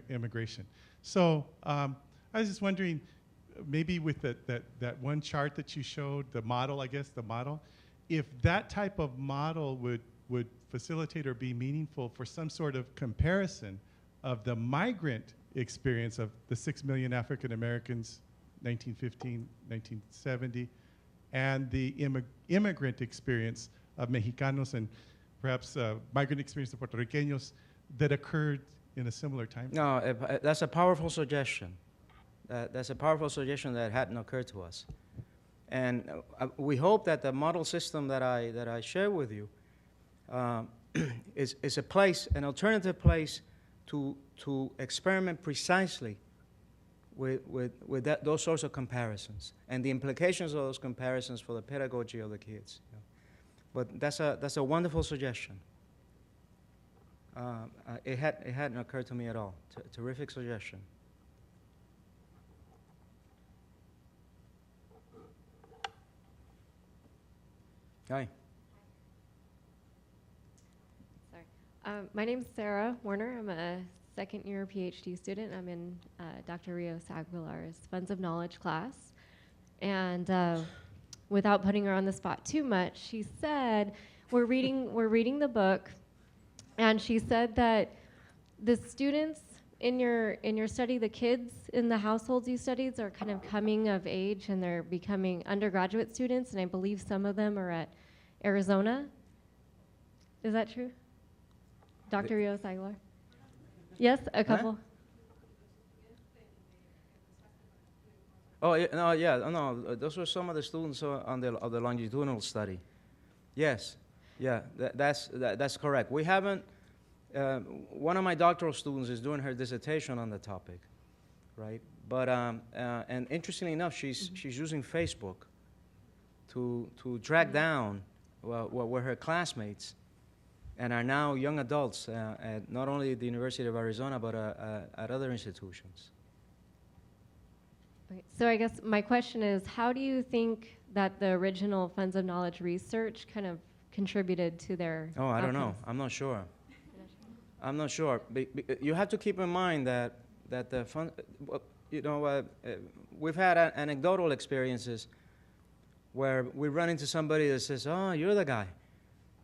immigration. So I was just wondering, maybe with that one chart that you showed, the model, I guess, the model, if that type of model would facilitate or be meaningful for some sort of comparison of the migrant experience of the 6 million African Americans, 1915, 1970, and the immigrant experience of Mexicanos and perhaps migrant experience of Puerto Ricanos that occurred in a similar time? No, that's a powerful suggestion. That's a powerful suggestion that hadn't occurred to us. And we hope that the model system that I share with you is a place, an alternative place to experiment precisely with those sorts of comparisons and the implications of those comparisons for the pedagogy of the kids. You know. But that's a wonderful suggestion. It hadn't occurred to me at all. Terrific suggestion. Hi. Sorry. My name's Sarah Warner. I'm a second-year PhD student. I'm in Dr. Rios Aguilar's Funds of Knowledge class. And without putting her on the spot too much, she said, we're reading the book, and she said that the students in your study, the kids in the households you studied, are kind of coming of age and they're becoming undergraduate students, and I believe some of them are at Arizona. Is that true? Dr. Rios Aguilar? Yes, a couple. Huh? Oh, no, those were some of the students of the longitudinal study. Yes, yeah, that's correct. We haven't, one of my doctoral students is doing her dissertation on the topic, right? But, and interestingly enough, she's using Facebook to track down were her classmates and are now young adults at not only the University of Arizona, but at other institutions. Okay, so I guess my question is, how do you think that the original Funds of Knowledge research kind of contributed to their Oh, I don't know. outcomes? I'm not sure. I'm not sure. You have to keep in mind that the fund, we've had anecdotal experiences where we run into somebody that says, "Oh, you're the guy."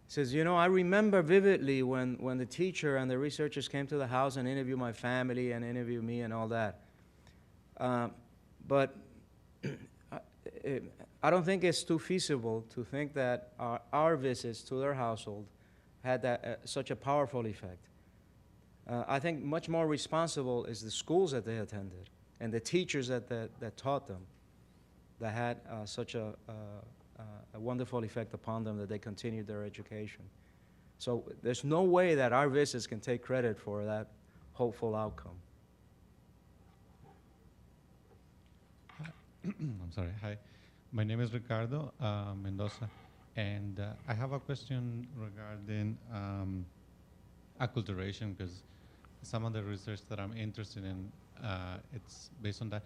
Says, I remember vividly when the teacher and the researchers came to the house and interviewed my family and interviewed me and all that. But I don't think it's too feasible to think that our visits to their household had that, such a powerful effect. I think much more responsible is the schools that they attended and the teachers that taught them that had such a wonderful effect upon them that they continued their education. So there's no way that our visits can take credit for that hopeful outcome. I'm sorry. Hi, my name is Ricardo Mendoza, and I have a question regarding acculturation, because some of the research that I'm interested in, it's based on that.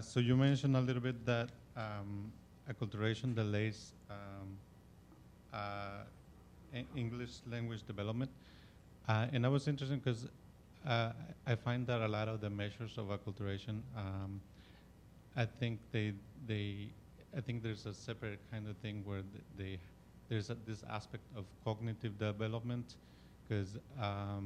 So you mentioned a little bit that acculturation delays English language development, and I was interested because I find that a lot of the measures of acculturation, I think I think there's a separate kind of thing where there's this aspect of cognitive development, because I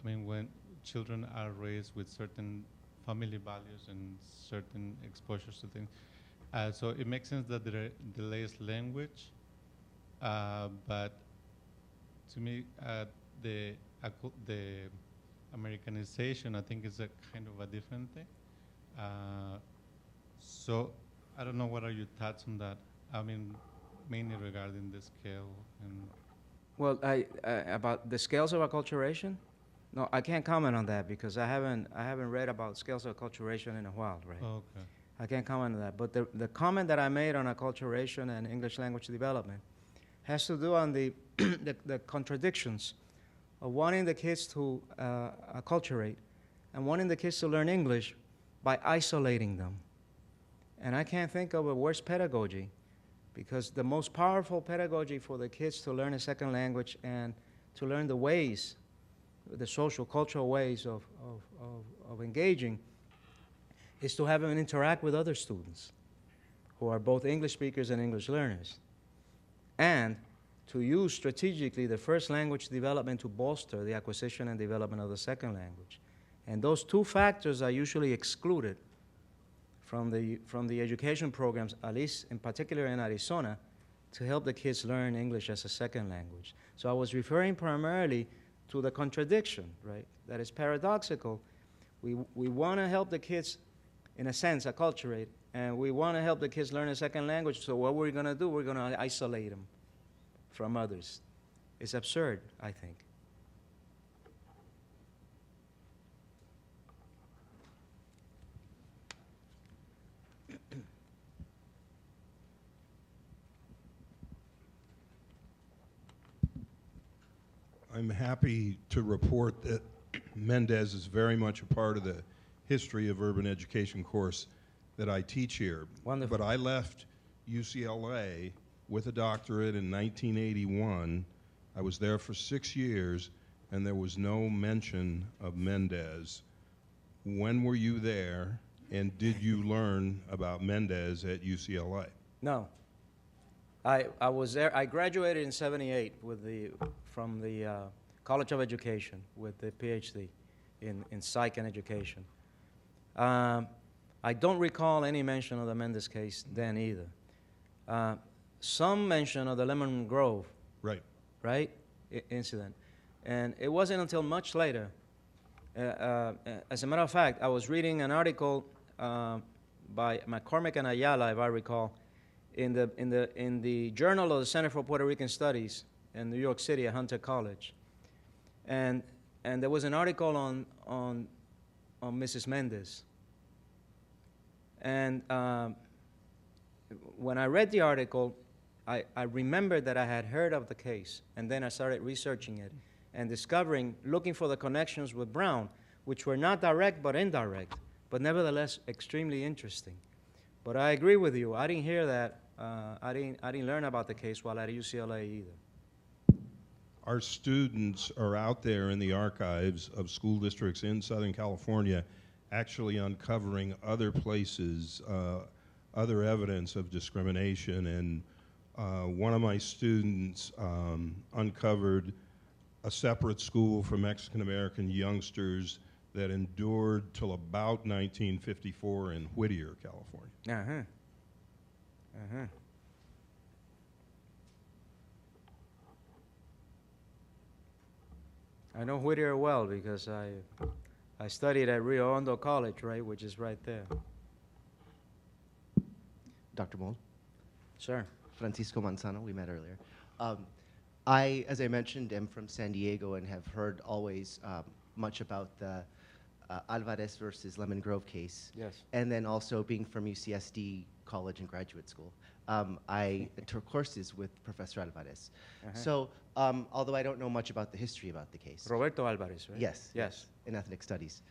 mean, when children are raised with certain family values and certain exposures to things, so it makes sense that there delays language, but to me, the Americanization, I think, is a kind of a different thing. So I don't know, what are your thoughts on that? I mean, mainly regarding the scale and. Well, about the scales of acculturation? No, I can't comment on that because I haven't read about scales of acculturation in a while, right? Oh, okay. I can't comment on that. But the comment that I made on acculturation and English language development has to do on the the contradictions of wanting the kids to acculturate and wanting the kids to learn English by isolating them. And I can't think of a worse pedagogy, because the most powerful pedagogy for the kids to learn a second language and to learn the ways, the social, cultural ways of engaging, is to have them interact with other students who are both English speakers and English learners, and to use strategically the first language development to bolster the acquisition and development of the second language. And those two factors are usually excluded from the education programs, at least in particular in Arizona, to help the kids learn English as a second language. So I was referring primarily to the contradiction, right? That is paradoxical. We want to help the kids, in a sense, acculturate, and we want to help the kids learn a second language. So what we're going to do, we're going to isolate them from others. It's absurd, I think. I'm happy to report that Mendez is very much a part of the history of urban education course that I teach here. Wonderful. But I left UCLA with a doctorate in 1981. I was there for 6 years, and there was no mention of Mendez. When were you there, and did you learn about Mendez at UCLA? No. I was there. I graduated in '78 from the College of Education with the PhD in psych and education. I don't recall any mention of the Mendez case then either. Some mention of the Lemon Grove, Right. incident. And it wasn't until much later. As a matter of fact, I was reading an article by McCormick and Ayala, if I recall, in the Journal of the Center for Puerto Rican Studies in New York City at Hunter College, and there was an article on Mrs. Mendez. And when I read the article, I remembered that I had heard of the case, and then I started researching it and looking for the connections with Brown, which were not direct but indirect, but nevertheless extremely interesting. But I agree with you. I didn't hear that. I didn't learn about the case while at UCLA either. Our students are out there in the archives of school districts in Southern California actually uncovering other places, other evidence of discrimination. And one of my students uncovered a separate school for Mexican American youngsters that endured till about 1954 in Whittier, California. Uh-huh. I know Whittier well because I studied at Rio Hondo College, right, which is right there. Dr. Moll, Sure. Francisco Manzano, we met earlier. I, as I mentioned, am from San Diego and have heard always much about the Alvarez versus Lemon Grove case. Yes. And then also being from UCSD College and Graduate School. I took courses with Professor Alvarez. Uh-huh. So, although I don't know much about the history about the case. Roberto Alvarez, right? Yes. Yes. In ethnic studies.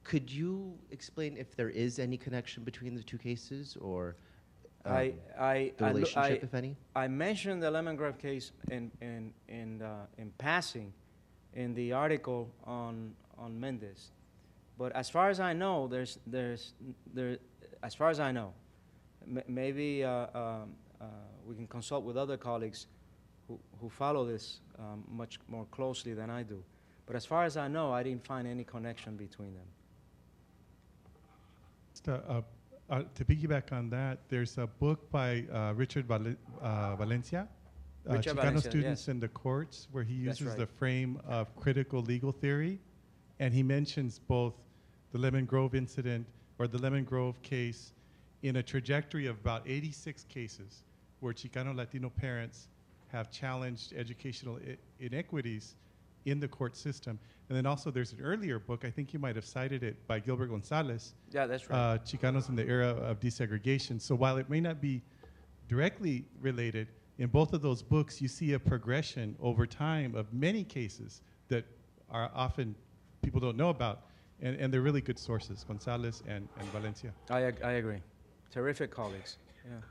Could you explain if there is any connection between the two cases, or the relationship, if any? I mentioned the Lemon Grove case in passing in the article on Mendez, but as far as I know, as far as I know, maybe we can consult with other colleagues who follow this much more closely than I do. But as far as I know, I didn't find any connection between them. To piggyback on that, there's a book by Richard Valencia, Richard Chicano Valencia, Students yes. in the Courts, where he That's uses right. the frame of critical legal theory, and he mentions both the Lemon Grove incident or the Lemon Grove case in a trajectory of about 86 cases where Chicano Latino parents have challenged educational inequities in the court system. And then also there's an earlier book, I think you might have cited it, by Gilbert Gonzalez, Yeah, that's right. Chicanos in the Era of Desegregation. So while it may not be directly related, in both of those books you see a progression over time of many cases that are often people don't know about, and they're really good sources, Gonzalez and Valencia. I agree. Terrific colleagues. Yeah.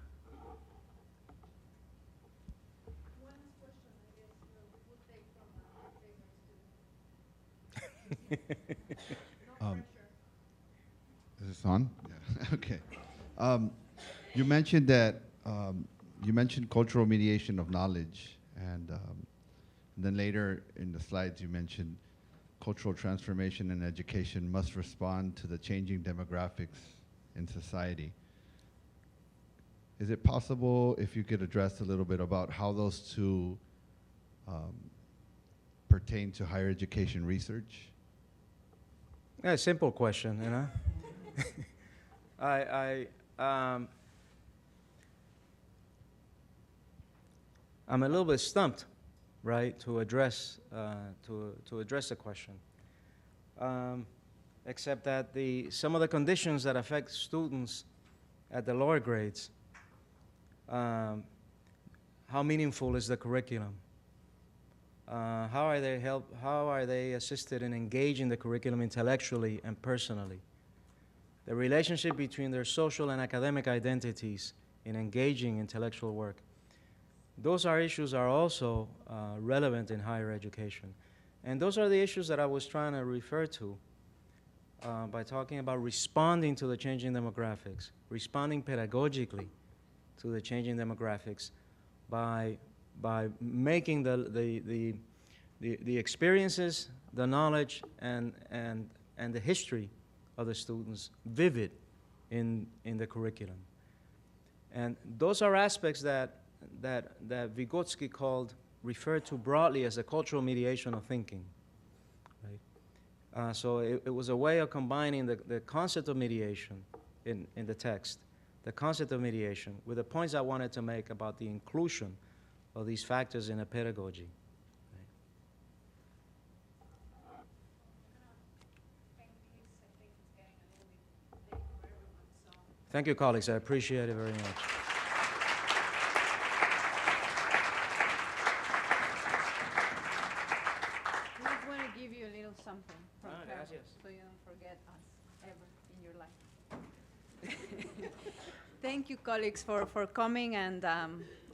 Is this on? Yeah. Okay. You mentioned that you mentioned cultural mediation of knowledge, and then later in the slides you mentioned cultural transformation and education must respond to the changing demographics in society. Is it possible if you could address a little bit about how those two pertain to higher education research? Yeah, a simple question, you know. I'm a little bit stumped, right, to address the question. Except that some of the conditions that affect students at the lower grades, how meaningful is the curriculum? How are they assisted in engaging the curriculum intellectually and personally? The relationship between their social and academic identities in engaging intellectual work. Those issues are also relevant in higher education. And those are the issues that I was trying to refer to by talking about responding to the changing demographics, responding pedagogically to the changing demographics by making the experiences, the knowledge, and the history of the students vivid in the curriculum. And those are aspects that Vygotsky referred to broadly as a cultural mediation of thinking. Right? So it was a way of combining the concept of mediation in the text, the concept of mediation, with the points I wanted to make about the inclusion of these factors in a pedagogy. Thank you, colleagues. I appreciate it very much. We just want to give you a little something from Claremont, gracias. so you don't forget us ever in your life. Thank you, colleagues, for coming, and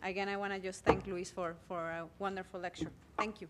again, I want to just thank Luis for a wonderful lecture. Thank you.